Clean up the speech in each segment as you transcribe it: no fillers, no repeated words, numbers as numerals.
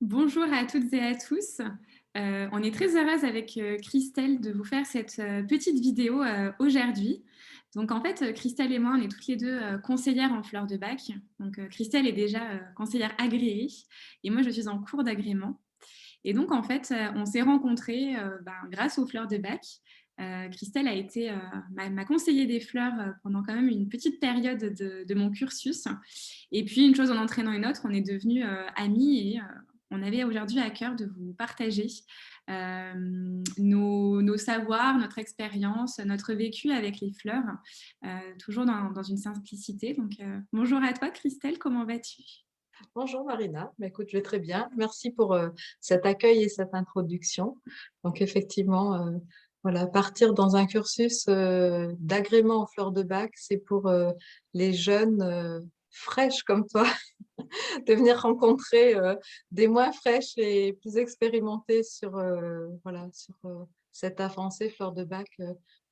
Bonjour à toutes et à tous. On est très heureuse avec Christelle de vous faire cette petite vidéo aujourd'hui. Donc en fait, Christelle et moi, on est toutes les deux conseillères en fleurs de bac. Donc Christelle est déjà conseillère agréée et moi je suis en cours d'agrément. Et donc en fait, on s'est rencontrés grâce aux fleurs de bac. Christelle a été m'a conseillé des fleurs pendant quand même une petite période de mon cursus. Et puis, une chose en entraînant une autre, on est devenus amis et on avait aujourd'hui à cœur de vous partager nos savoirs, notre expérience, notre vécu avec les fleurs, toujours dans une simplicité. Donc, bonjour à toi, Christelle, comment vas-tu? Bonjour Marina, écoute, je vais très bien. Merci pour cet accueil et cette introduction. Donc effectivement, voilà, partir dans un cursus d'agrément en fleurs de bac, c'est pour les jeunes fraîches comme toi, de venir rencontrer des moins fraîches et plus expérimentées sur, voilà, sur cette avancée fleurs de bac,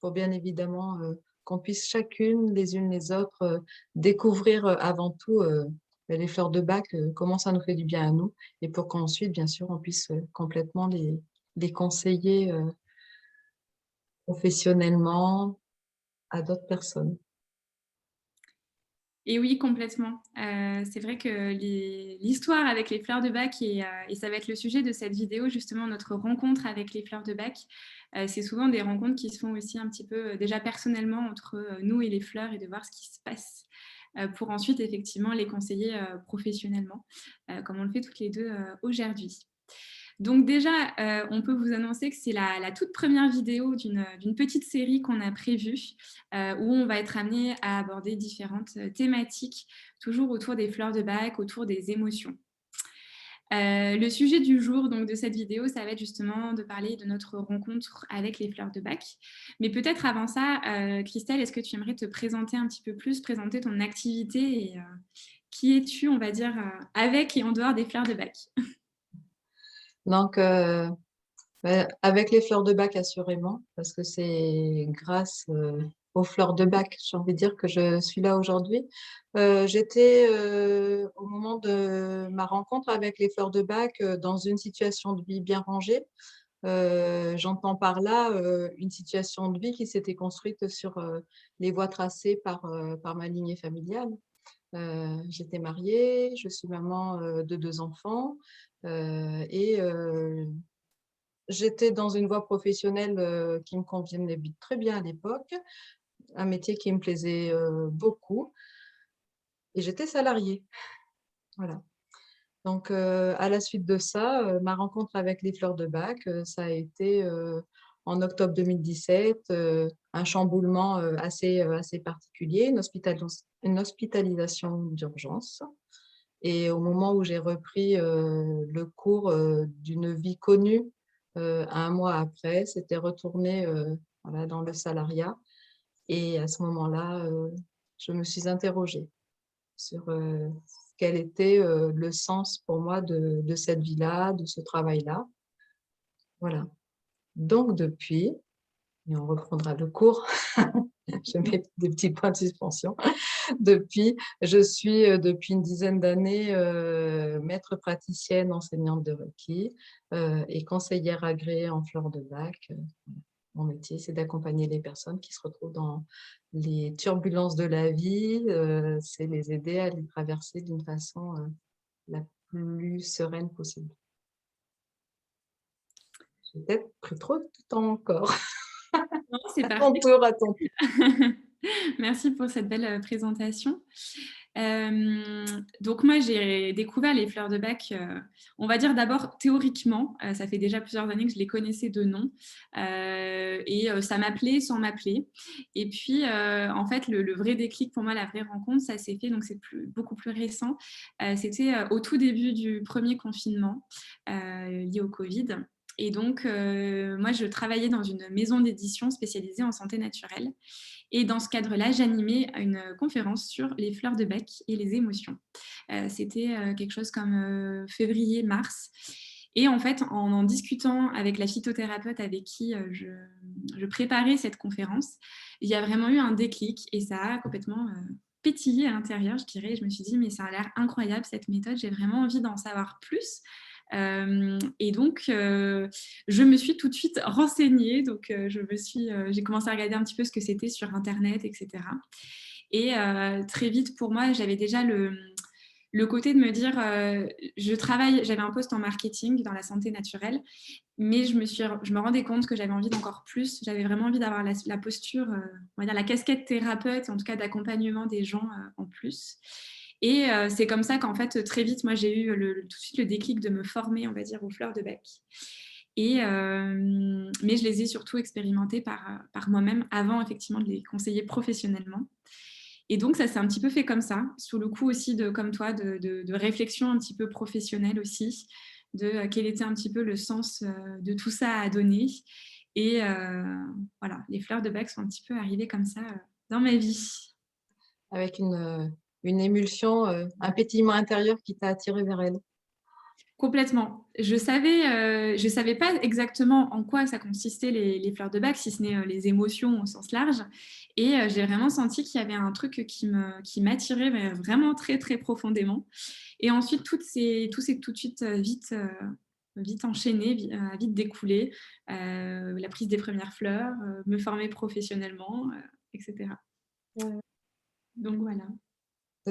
pour bien évidemment qu'on puisse chacune, les unes les autres, découvrir avant tout les fleurs de bac, comment ça nous fait du bien à nous, et pour qu'ensuite, bien sûr, on puisse complètement les conseiller professionnellement à d'autres personnes. Et oui, complètement. C'est vrai que l'histoire avec les fleurs de bac, et ça va être le sujet de cette vidéo, justement, notre rencontre avec les fleurs de bac, c'est souvent des rencontres qui se font aussi un petit peu déjà personnellement entre nous et les fleurs et de voir ce qui se passe pour ensuite effectivement les conseiller professionnellement, comme on le fait toutes les deux aujourd'hui. Donc déjà, on peut vous annoncer que c'est la toute première vidéo d'une petite série qu'on a prévue, où on va être amené à aborder différentes thématiques, toujours autour des fleurs de bac, autour des émotions. Le sujet du jour donc, de cette vidéo, ça va être justement de parler de notre rencontre avec les fleurs de bac. Mais peut-être avant ça, Christelle, est-ce que tu aimerais te présenter un petit peu plus, présenter ton activité et qui es-tu, on va dire, avec et en dehors des fleurs de bac? Donc, avec les fleurs de bac, assurément, parce que c'est grâce aux fleurs de bac, j'ai envie de dire, que je suis là aujourd'hui. J'étais, au moment de ma rencontre avec les fleurs de bac, dans une situation de vie bien rangée. J'entends par là une situation de vie qui s'était construite sur les voies tracées par ma lignée familiale. J'étais mariée, je suis maman de 2 enfants, et j'étais dans une voie professionnelle qui me convenait très bien à l'époque, un métier qui me plaisait beaucoup, et j'étais salariée. Voilà. Donc, à la suite de ça, ma rencontre avec les fleurs de bac, ça a été en octobre 2017, un chamboulement assez particulier, une hospitalisation d'urgence. Et au moment où j'ai repris le cours d'une vie connue, un mois après, c'était retourné voilà, dans le salariat. Et à ce moment-là, je me suis interrogée sur quel était le sens pour moi de cette vie-là, de ce travail-là. Voilà. Donc depuis, et on reprendra le cours, je mets des petits points de suspension. Depuis, je suis depuis une dizaine d'années maître praticienne, enseignante de Reiki et conseillère agréée en fleurs de bac. Mon métier, c'est d'accompagner les personnes qui se retrouvent dans les turbulences de la vie, c'est les aider à les traverser d'une façon la plus sereine possible. J'ai peut-être pris trop de temps encore. Non, c'est À ton parfait. tour, à ton tour. Merci pour cette belle présentation. Donc moi, j'ai découvert les fleurs de bac, on va dire d'abord théoriquement. Ça fait déjà plusieurs années que je les connaissais de nom. Et ça m'appelait sans m'appeler. Et puis, en fait, le vrai déclic pour moi, la vraie rencontre, ça s'est fait, donc c'est beaucoup plus récent. C'était au tout début du premier confinement lié au Covid. Et donc, moi, je travaillais dans une maison d'édition spécialisée en santé naturelle. Et dans ce cadre-là, j'animais une conférence sur les fleurs de bac et les émotions. C'était quelque chose comme février-mars. Et en fait, en discutant avec la phytothérapeute avec qui je préparais cette conférence, il y a vraiment eu un déclic et ça a complètement pétillé à l'intérieur, je dirais. Je me suis dit, mais ça a l'air incroyable cette méthode, j'ai vraiment envie d'en savoir plus. Et donc, je me suis tout de suite renseignée. Donc, j'ai commencé à regarder un petit peu ce que c'était sur Internet, etc. Et très vite, pour moi, j'avais déjà le côté de me dire, j'avais un poste en marketing dans la santé naturelle, mais je me rendais compte que j'avais envie d'encore plus. J'avais vraiment envie d'avoir la posture, on va dire la casquette thérapeute, en tout cas d'accompagnement des gens en plus. Et c'est comme ça qu'en fait, très vite, moi, j'ai eu tout de suite le déclic de me former, on va dire, aux fleurs de bac. Mais je les ai surtout expérimentées par moi-même avant, effectivement, de les conseiller professionnellement. Et donc, ça s'est un petit peu fait comme ça, sous le coup aussi, comme toi, de réflexion un petit peu professionnelle aussi, de quel était un petit peu le sens de tout ça à donner. Et voilà, les fleurs de bac sont un petit peu arrivées comme ça dans ma vie. Avec une émulsion, un pétillement intérieur qui t'a attiré vers elle. Complètement. Je savais pas exactement en quoi ça consistait les fleurs de bac, si ce n'est les émotions au sens large. Et j'ai vraiment senti qu'il y avait un truc qui m'attirait mais vraiment très, très profondément. Et ensuite, tout s'est tout de suite vite enchaîné, vite découlé. La prise des premières fleurs, me former professionnellement, etc. Ouais. Donc voilà.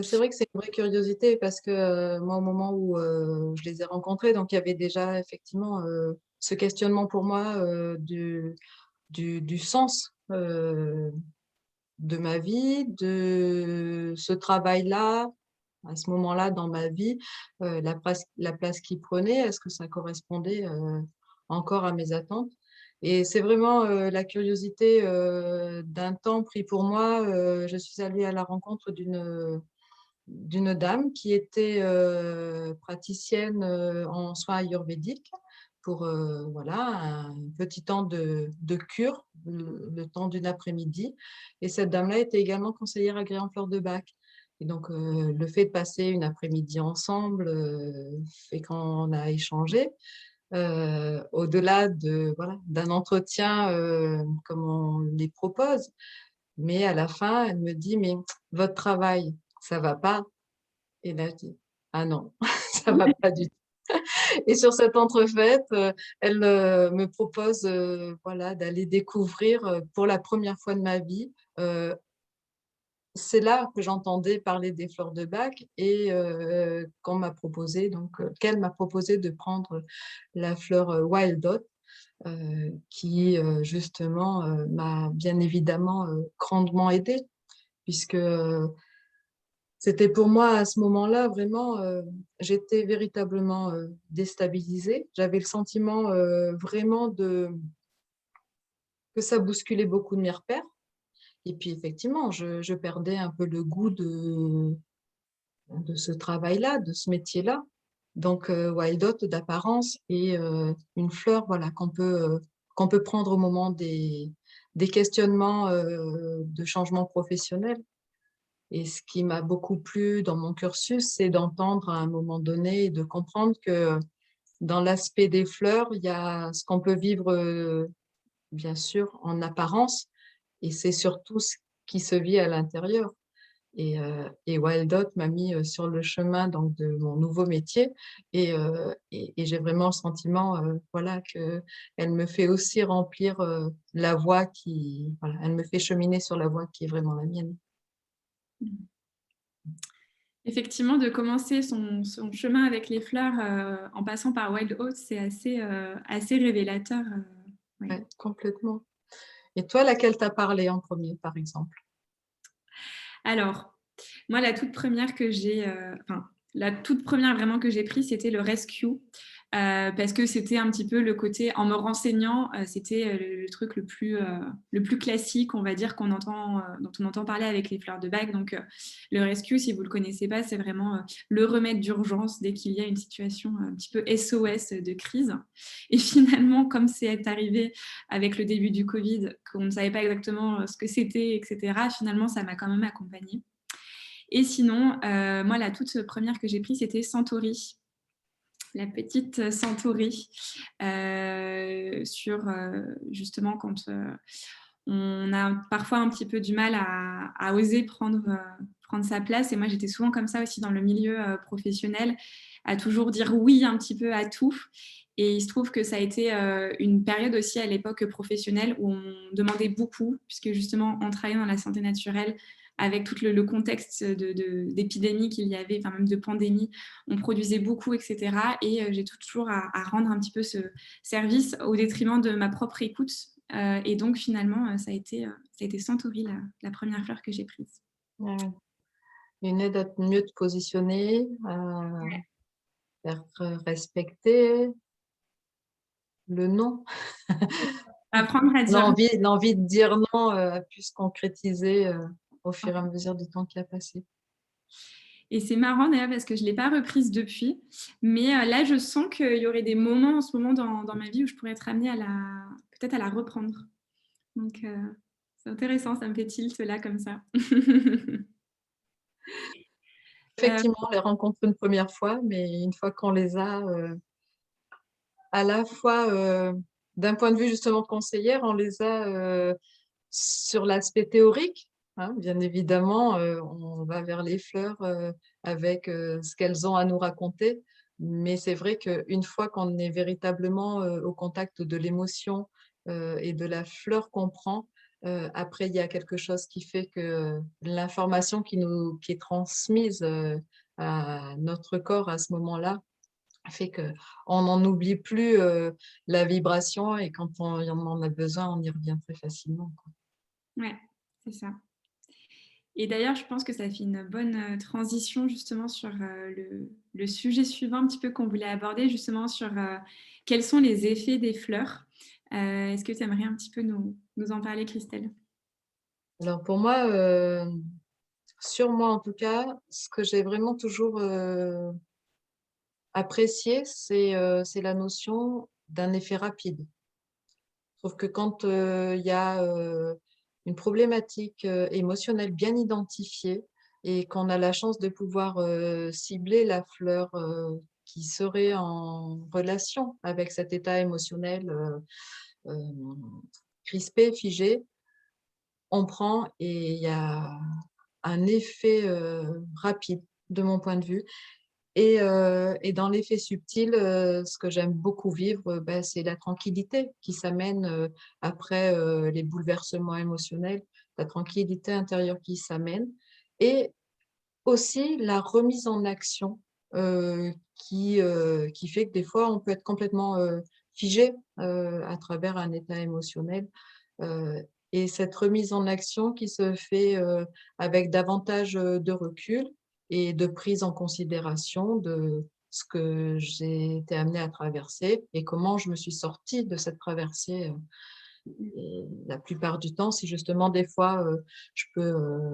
C'est vrai que c'est une vraie curiosité parce que moi, au moment où je les ai rencontrés, donc il y avait déjà effectivement ce questionnement pour moi du sens de ma vie, de ce travail-là, à ce moment-là dans ma vie, la place qu'il prenait, est-ce que ça correspondait encore à mes attentes? Et c'est vraiment la curiosité d'un temps pris pour moi. Je suis allée à la rencontre d'une dame qui était praticienne en soins ayurvédiques pour voilà, un petit temps de cure, le temps d'une après-midi. Et cette dame-là était également conseillère agréée en fleurs de bac. Et donc, le fait de passer une après-midi ensemble fait qu'on a échangé. Au-delà voilà, d'un entretien comme on les propose, mais à la fin, elle me dit, mais votre travail, ça va pas? Et là, je dis, ah non, ça va pas du tout. Et sur cette entrefaite, elle me propose voilà, d'aller découvrir pour la première fois de ma vie. C'est là que j'entendais parler des fleurs de bac et qu'on m'a proposé, donc qu'elle m'a proposé de prendre la fleur Wild Dot, qui justement m'a bien évidemment grandement aidée, puisque c'était pour moi à ce moment-là vraiment, j'étais véritablement déstabilisée. J'avais le sentiment vraiment que ça bousculait beaucoup de mes repères. Et puis effectivement, je perdais un peu le goût de ce travail-là, de ce métier-là. Donc Wild Dot d'apparence et une fleur voilà, qu'on peut prendre au moment des questionnements de changement professionnel. Et ce qui m'a beaucoup plu dans mon cursus, c'est d'entendre à un moment donné et de comprendre que dans l'aspect des fleurs, il y a ce qu'on peut vivre, bien sûr, en apparence, et c'est surtout ce qui se vit à l'intérieur. Et Wild Dot m'a mis sur le chemin donc, de mon nouveau métier, et j'ai vraiment le sentiment voilà, qu'elle me fait aussi remplir la voie voilà, elle me fait cheminer sur la voie qui est vraiment la mienne. Effectivement, de commencer son chemin avec les fleurs en passant par Wild Oats, c'est assez révélateur. Oui. Ouais, complètement. Et toi, laquelle t'a parlé en premier, par exemple? Alors, moi, la toute première vraiment que j'ai prise, c'était le Rescue. Parce que c'était un petit peu le côté, en me renseignant, c'était le truc le plus classique, on va dire, dont on entend parler avec les fleurs de bac. Donc, le rescue, si vous ne le connaissez pas, c'est vraiment le remède d'urgence dès qu'il y a une situation un petit peu SOS de crise. Et finalement, comme c'est arrivé avec le début du Covid, qu'on ne savait pas exactement ce que c'était, etc., finalement, ça m'a quand même accompagnée. Et sinon, moi, la toute première que j'ai prise, c'était Centauri, la petite Centauri, sur justement quand on a parfois un petit peu du mal à oser prendre sa place. Et moi, j'étais souvent comme ça aussi dans le milieu professionnel, à toujours dire oui un petit peu à tout. Et il se trouve que ça a été une période aussi à l'époque professionnelle où on demandait beaucoup, puisque justement, on travaillait dans la santé naturelle avec tout le contexte d'épidémie qu'il y avait, enfin même de pandémie, on produisait beaucoup, etc. Et j'ai toujours à rendre un petit peu ce service au détriment de ma propre écoute. Et donc finalement, ça a été Centauri, la première fleur que j'ai prise. Ouais. Une aide à mieux te positionner, à faire respecter le non. Apprendre à dire L'envie de dire non a pu se concrétiser au fur et à mesure du temps qui a passé. Et c'est marrant d'ailleurs parce que je ne l'ai pas reprise depuis. Mais là, je sens qu'il y aurait des moments en ce moment dans ma vie où je pourrais être amenée peut-être à la reprendre. Donc, c'est intéressant, ça me fait tilt là comme ça. Effectivement, les rencontres une première fois, mais une fois qu'on les a, à la fois d'un point de vue justement conseillère, on les a sur l'aspect théorique. Hein, bien évidemment, on va vers les fleurs avec ce qu'elles ont à nous raconter. Mais c'est vrai qu'une fois qu'on est véritablement au contact de l'émotion et de la fleur qu'on prend, après, il y a quelque chose qui fait que l'information qui est transmise à notre corps à ce moment-là fait qu'on n'en oublie plus la vibration et quand on en a besoin, on y revient très facilement, quoi. Ouais, c'est ça. Et d'ailleurs, je pense que ça fait une bonne transition justement sur le sujet suivant un petit peu qu'on voulait aborder, justement sur quels sont les effets des fleurs. Est-ce que tu aimerais un petit peu nous en parler, Christelle? Alors pour moi, sur moi en tout cas, ce que j'ai vraiment toujours apprécié, c'est la notion d'un effet rapide. Je trouve que quand il y a une problématique émotionnelle bien identifiée et qu'on a la chance de pouvoir cibler la fleur qui serait en relation avec cet état émotionnel euh, crispé, figé, on prend et il y a un effet rapide de mon point de vue. Et dans l'effet subtil, ce que j'aime beaucoup vivre, bah, c'est la tranquillité qui s'amène après les bouleversements émotionnels, la tranquillité intérieure qui s'amène et aussi la remise en action qui fait que des fois, on peut être complètement figé à travers un état émotionnel. Euh, et cette remise en action qui se fait avec davantage de recul et de prise en considération de ce que j'ai été amenée à traverser et comment je me suis sortie de cette traversée. Et la plupart du temps, si justement des fois je peux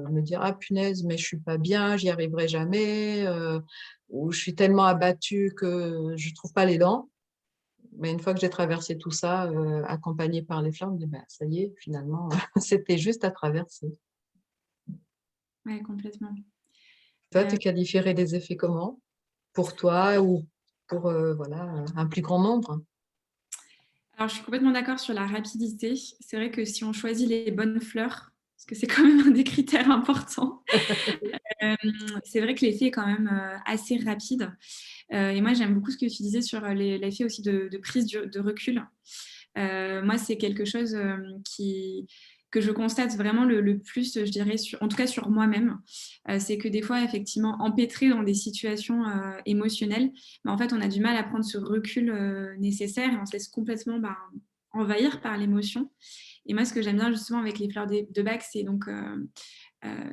me dire ah punaise mais je suis pas bien, j'y arriverai jamais, ou je suis tellement abattue que je trouve pas l'élan. Mais une fois que j'ai traversé tout ça, accompagnée par les fleurs, je me dis bah, ça y est, finalement, c'était juste à traverser. Ouais, complètement. Toi, tu qualifierais les effets comment? Pour toi ou pour voilà, un plus grand nombre? Alors, je suis complètement d'accord sur la rapidité. C'est vrai que si on choisit les bonnes fleurs, parce que c'est quand même un des critères importants, euh, c'est vrai que l'effet est quand même assez rapide. Et moi, j'aime beaucoup ce que tu disais sur l'effet aussi de prise de recul. Moi, c'est quelque chose que je constate vraiment le plus, je dirais, en tout cas sur moi-même. C'est que des fois, effectivement, empêtré dans des situations émotionnelles, mais en fait, on a du mal à prendre ce recul nécessaire et on se laisse complètement envahir par l'émotion. Et moi, ce que j'aime bien justement avec les fleurs de bac, c'est donc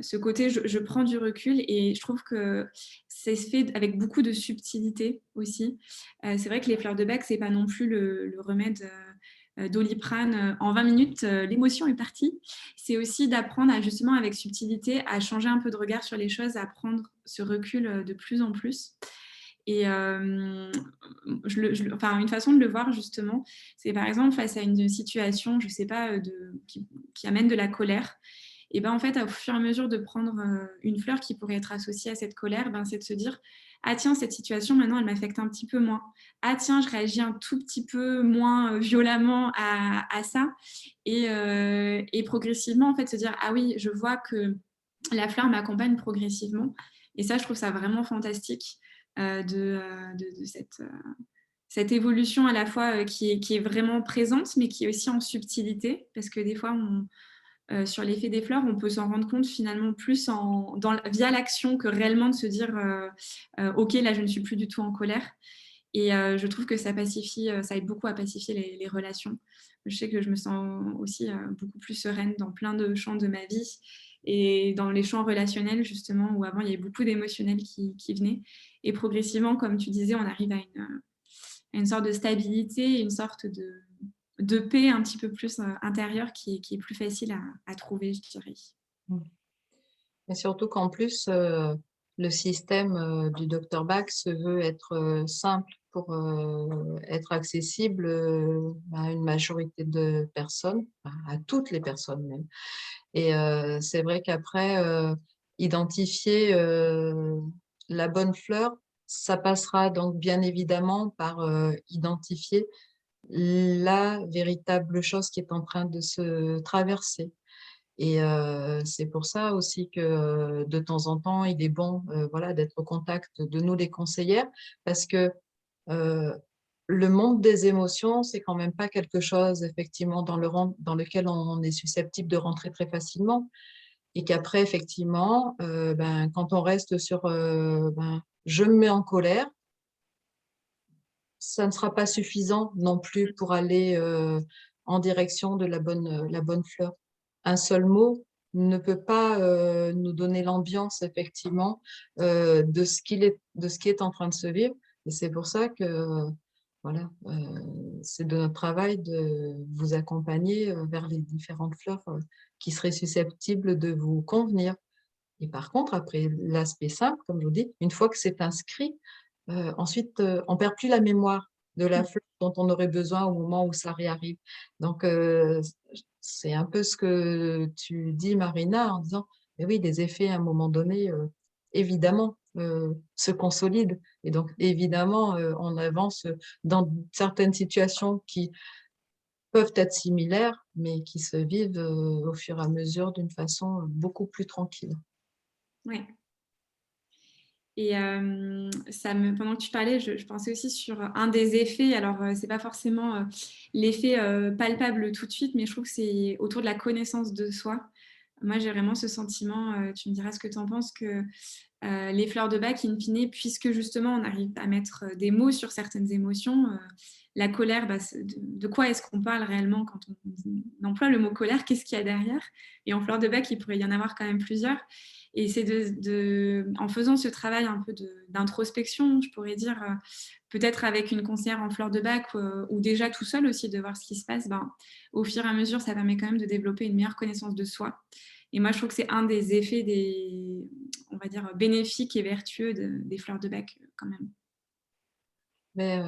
ce côté, je prends du recul et je trouve que c'est fait avec beaucoup de subtilité aussi. C'est vrai que les fleurs de bac, c'est pas non plus le remède Doliprane en 20 minutes, l'émotion est partie. C'est aussi d'apprendre à justement avec subtilité à changer un peu de regard sur les choses, à prendre ce recul de plus en plus. Et enfin, une façon de le voir justement, c'est par exemple face à une situation, je sais pas, qui amène de la colère. Et ben en fait, au fur et à mesure de prendre une fleur qui pourrait être associée à cette colère, ben, c'est de se dire, ah tiens, cette situation maintenant, elle m'affecte un petit peu moins. Ah tiens, je réagis un tout petit peu moins violemment à ça. Et progressivement, en fait, se dire, ah oui, je vois que la fleur m'accompagne progressivement. Et ça, je trouve ça vraiment fantastique de cette évolution à la fois qui est vraiment présente, mais qui est aussi en subtilité, parce que des fois, sur l'effet des fleurs, on peut s'en rendre compte finalement plus via l'action que réellement de se dire ok, là, je ne suis plus du tout en colère. Et je trouve que ça pacifie, ça aide beaucoup à pacifier les relations. Je sais que je me sens aussi beaucoup plus sereine dans plein de champs de ma vie et dans les champs relationnels, justement, où avant, il y avait beaucoup d'émotionnels qui venaient. Et progressivement, comme tu disais, on arrive à une sorte de stabilité, une sorte de paix un petit peu plus intérieure qui est plus facile à trouver, je dirais. Et surtout qu'en plus, le système du docteur Bach se veut être simple pour être accessible à une majorité de personnes, à toutes les personnes même. Et c'est vrai qu'après, identifier la bonne fleur, ça passera donc bien évidemment par identifier la véritable chose qui est en train de se traverser. Et c'est pour ça aussi que de temps en temps, il est bon voilà, d'être au contact de nous, les conseillères, parce que euh, le monde des émotions, c'est quand même pas quelque chose effectivement dans lequel on est susceptible de rentrer très facilement. Et qu'après, effectivement, ben, quand on reste sur ben, je me mets en colère, ça ne sera pas suffisant non plus pour aller en direction de la bonne fleur. Un seul mot ne peut pas nous donner l'ambiance, effectivement, de ce qui est en train de se vivre. Et c'est pour ça que, voilà, c'est de notre travail de vous accompagner vers les différentes fleurs qui seraient susceptibles de vous convenir. Et par contre, après l'aspect simple, comme je vous dis, une fois que c'est inscrit, ensuite, on perd plus la mémoire de la fleur dont on aurait besoin au moment où ça réarrive. Donc, c'est un peu ce que tu dis, Marina, en disant, mais oui, les effets, à un moment donné, évidemment, se consolident. Et donc, évidemment, on avance dans certaines situations qui peuvent être similaires, mais qui se vivent au fur et à mesure d'une façon beaucoup plus tranquille. Ouais. Et pendant que tu parlais, je pensais aussi sur un des effets. Alors, c'est pas forcément l'effet palpable tout de suite, mais je trouve que c'est autour de la connaissance de soi. Moi, j'ai vraiment ce sentiment, tu me diras ce que tu en penses, que les fleurs de bac, in fine, puisque justement on arrive à mettre des mots sur certaines émotions, la colère, bah, de quoi est-ce qu'on parle réellement quand on emploie le mot colère? Qu'est-ce qu'il y a derrière? Et en fleurs de bac, il pourrait y en avoir quand même plusieurs. Et c'est en faisant ce travail un peu d'introspection, je pourrais dire, peut-être avec une conseillère en fleurs de bac ou déjà tout seul aussi de voir ce qui se passe, ben, au fur et à mesure, ça permet quand même de développer une meilleure connaissance de soi. Et moi, je trouve que c'est un des effets on va dire, bénéfiques et vertueux des fleurs de bac quand même. Mais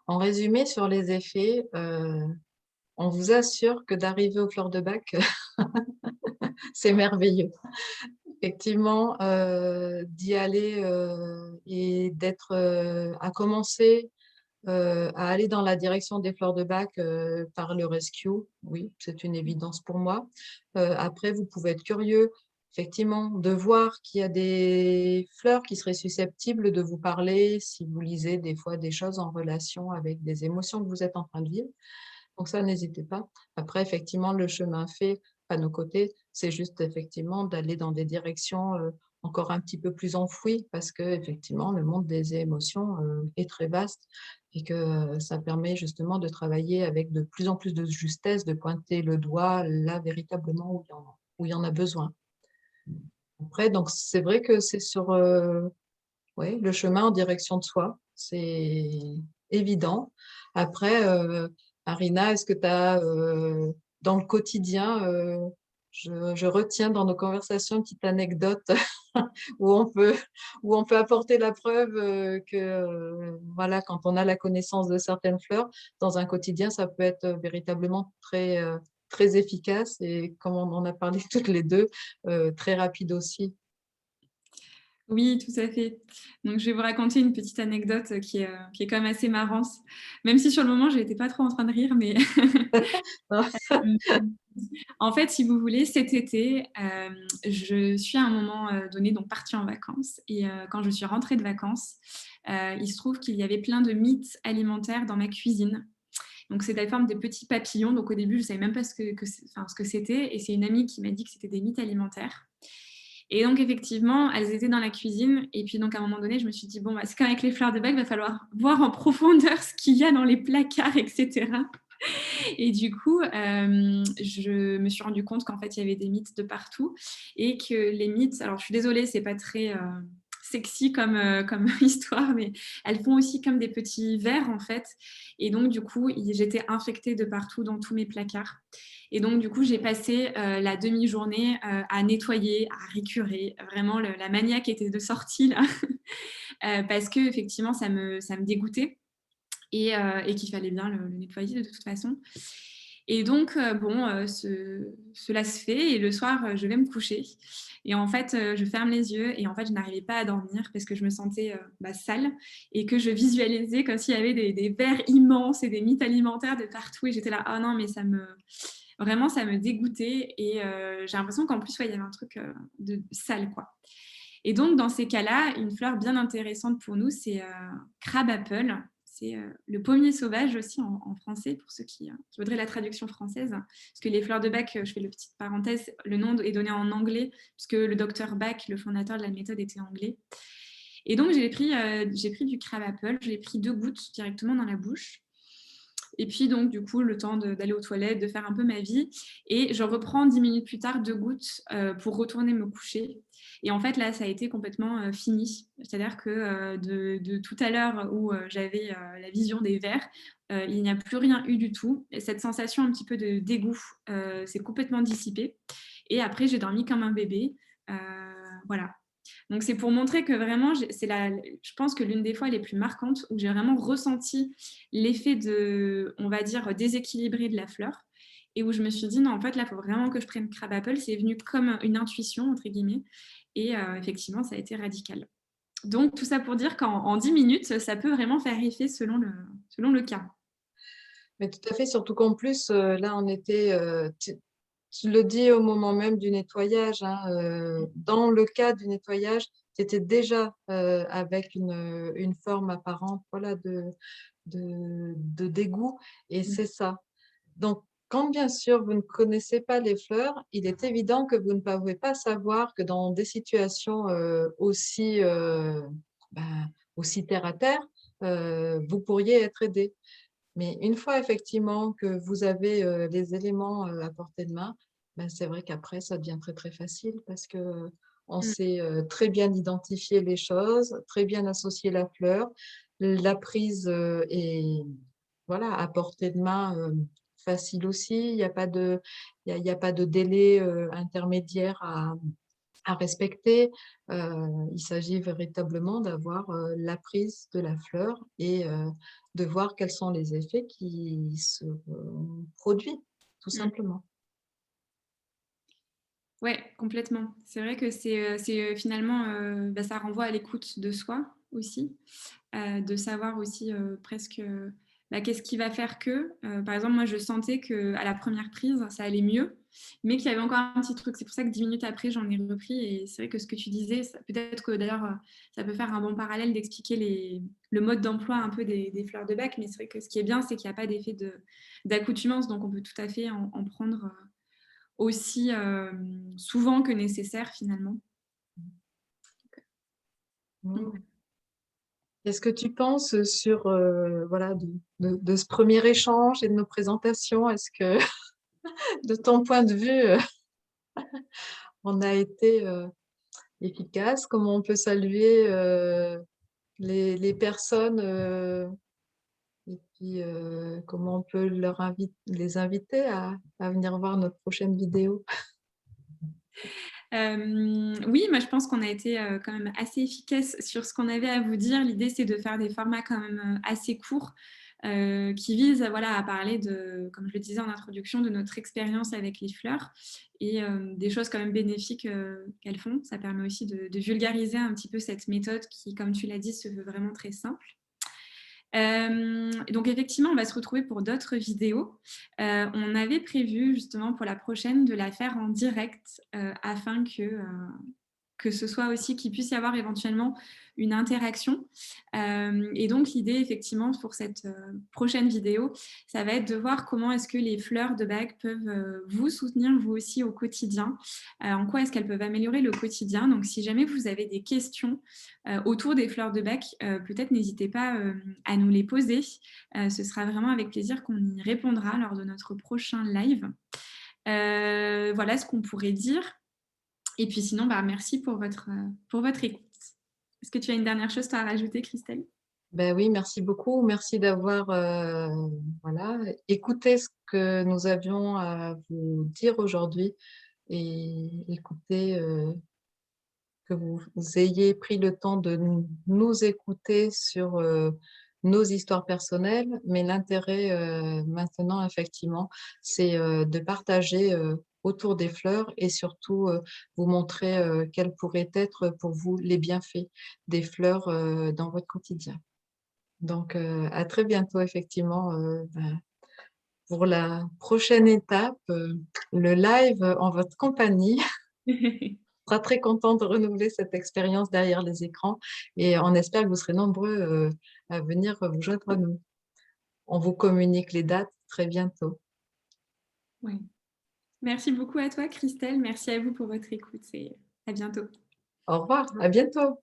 en résumé, sur les effets, on vous assure que d'arriver aux fleurs de bac, c'est merveilleux. Effectivement, d'y aller et d'être à commencer à aller dans la direction des fleurs de bac par le rescue, oui, c'est une évidence pour moi. Après, vous pouvez être curieux, effectivement, de voir qu'il y a des fleurs qui seraient susceptibles de vous parler si vous lisez des fois des choses en relation avec des émotions que vous êtes en train de vivre. Donc ça, n'hésitez pas. Après, effectivement, le chemin fait à nos côtés, c'est juste effectivement d'aller dans des directions encore un petit peu plus enfouies parce que effectivement, le monde des émotions est très vaste et que ça permet justement de travailler avec de plus en plus de justesse, de pointer le doigt là véritablement où il y en a besoin. Après, donc c'est vrai que c'est sur ouais, le chemin en direction de soi, c'est évident. Après, Arina, est-ce que tu as dans le quotidien, je retiens dans nos conversations une petite anecdote où on peut, où on peut apporter la preuve que voilà, quand on a la connaissance de certaines fleurs, dans un quotidien, ça peut être véritablement très très efficace et comme on en a parlé toutes les 2, très rapide aussi. Oui, tout à fait. Donc je vais vous raconter une petite anecdote, qui est quand même assez marrante. Même si sur le moment, j'étais pas trop en train de rire, mais hem, en fait, si vous voulez, cet été, je suis à un moment, donné donc partie en vacances et quand je suis rentrée de vacances, il se trouve qu'il y avait plein de mites alimentaires dans ma cuisine. Donc c'est la forme des petits papillons. Donc au début, je savais même pas ce que c'était et c'est une amie qui m'a dit que c'était des mites alimentaires. Et donc effectivement, elles étaient dans la cuisine et puis donc à un moment donné, je me suis dit: «Bon, bah, c'est comme avec les fleurs de bac, il va falloir voir en profondeur ce qu'il y a dans les placards et cetera». Et du coup, je me suis rendu compte qu'en fait, il y avait des mythes de partout et que les mythes, alors je suis désolée, c'est pas très, sexy comme histoire, mais elles font aussi comme des petits vers, en fait. Et donc du coup, j'étais infectée de partout dans tous mes placards. Et donc du coup, j'ai passé, la demi-journée, à nettoyer, à récurer. Vraiment le la maniaque était de sortie là, parce qu'effectivement ça me dégoûtait et qu'il fallait bien le nettoyer de toute façon. Et donc, bon, cela se fait et le soir, je vais me coucher et en fait, je ferme les yeux et en fait, je n'arrivais pas à dormir parce que je me sentais, sale et que je visualisais comme s'il y avait des vers immenses et des mythes alimentaires de partout et j'étais là: «Oh non, mais vraiment, ça me dégoûtait» et j'ai l'impression qu'en plus, ouais, il y avait un truc, de sale, quoi. Et donc, dans ces cas-là, une fleur bien intéressante pour nous, c'est crabe apple. C'est le pommier sauvage aussi en français, pour ceux qui voudraient la traduction française. Parce que les fleurs de Bach, je fais le petite parenthèse, le nom est donné en anglais, puisque le docteur Bach, le fondateur de la méthode, était anglais. Et donc, j'ai pris du crabe apple, j'ai pris 2 gouttes directement dans la bouche. Et puis donc, du coup, le temps d'aller aux toilettes, de faire un peu ma vie. Et je reprends 10 minutes plus tard 2 gouttes pour retourner me coucher. Et en fait, là, ça a été complètement fini. C'est-à-dire que de tout à l'heure où j'avais la vision des vers, il n'y a plus rien eu du tout. Et cette sensation un petit peu de dégoût s'est complètement dissipée. Et après, j'ai dormi comme un bébé. Euh, voilà. Donc c'est pour montrer que vraiment, je pense que l'une des fois les plus marquantes où j'ai vraiment ressenti l'effet de, on va dire, déséquilibré de la fleur et où je me suis dit non, en fait, là, il faut vraiment que je prenne Crab Apple. C'est venu comme une intuition, entre guillemets. Et effectivement, ça a été radical. Donc tout ça pour dire qu'en 10 minutes, ça peut vraiment faire effet selon le cas. Mais tout à fait, surtout qu'en plus, là, on était, tu le dis au moment même du nettoyage, hein, dans le cas du nettoyage, tu étais déjà, avec une forme apparente, voilà, de dégoût et c'est ça. Donc quand bien sûr vous ne connaissez pas les fleurs, il est évident que vous ne pouvez pas savoir que dans des situations, aussi, bah, aussi terre à terre, vous pourriez être aidé. Mais une fois effectivement que vous avez, les éléments, à portée de main, ben, c'est vrai qu'après ça devient très, très facile parce que on Mm, sait, très bien identifier les choses, très bien associer la fleur. La prise, est voilà, à portée de main, facile aussi. Il y a pas de délai, intermédiaire à respecter. Il s'agit véritablement d'avoir, la prise de la fleur et de voir quels sont les effets qui se, produit, tout mm. simplement. Ouais, complètement. C'est vrai que finalement, ça renvoie à l'écoute de soi aussi. De savoir aussi presque qu'est-ce qui va faire que, par exemple, moi je sentais qu'à la première prise, ça allait mieux, mais qu'il y avait encore un petit truc. C'est pour ça que 10 minutes après, j'en ai repris. Et c'est vrai que ce que tu disais, peut-être que d'ailleurs, ça peut faire un bon parallèle d'expliquer le mode d'emploi un peu des fleurs de bac. Mais c'est vrai que ce qui est bien, c'est qu'il n'y a pas d'effet d'accoutumance. Donc on peut tout à fait en prendre aussi souvent que nécessaire finalement. Donc, Mmh. Qu'est-ce que tu penses, sur, voilà, de ce premier échange et de nos présentations? Est-ce que de ton point de vue, on a été, efficace? Comment on peut saluer, les personnes, et puis, comment on peut les inviter à venir voir notre prochaine vidéo? Oui, moi je pense qu'on a été quand même assez efficace sur ce qu'on avait à vous dire. L'idée, c'est de faire des formats quand même assez courts qui vise voilà, à parler de, comme je le disais en introduction, de notre expérience avec les fleurs et des choses quand même bénéfiques qu'elles font. Ça permet aussi de vulgariser un petit peu cette méthode qui, comme tu l'as dit, se veut vraiment très simple. Donc effectivement, on va se retrouver pour d'autres vidéos. On avait prévu justement pour la prochaine de la faire en direct afin que ce soit aussi qu'il puisse y avoir éventuellement une interaction. Et donc l'idée effectivement pour cette prochaine vidéo, ça va être de voir comment est-ce que les fleurs de bac peuvent vous soutenir vous aussi au quotidien, en quoi est-ce qu'elles peuvent améliorer le quotidien. Donc si jamais vous avez des questions autour des fleurs de bac, peut-être n'hésitez pas à nous les poser. Ce sera vraiment avec plaisir qu'on y répondra lors de notre prochain live. Voilà ce qu'on pourrait dire. Et puis sinon, bah, merci pour votre écoute. Est-ce que tu as une dernière chose toi, à rajouter, Christelle? Ben oui, merci beaucoup. Merci d'avoir voilà, écouté ce que nous avions à vous dire aujourd'hui et écouter que vous ayez pris le temps de nous écouter sur nos histoires personnelles, mais l'intérêt maintenant, effectivement, c'est de partager autour des fleurs et surtout vous montrer quels pourraient être pour vous les bienfaits des fleurs dans votre quotidien. Donc, à très bientôt, effectivement, pour la prochaine étape, le live en votre compagnie. Sera très content de renouveler cette expérience derrière les écrans et on espère que vous serez nombreux à venir vous joindre à nous. On vous communique les dates très bientôt. Ouais. Merci beaucoup à toi, Christelle. Merci à vous pour votre écoute et à bientôt. Au revoir, à bientôt.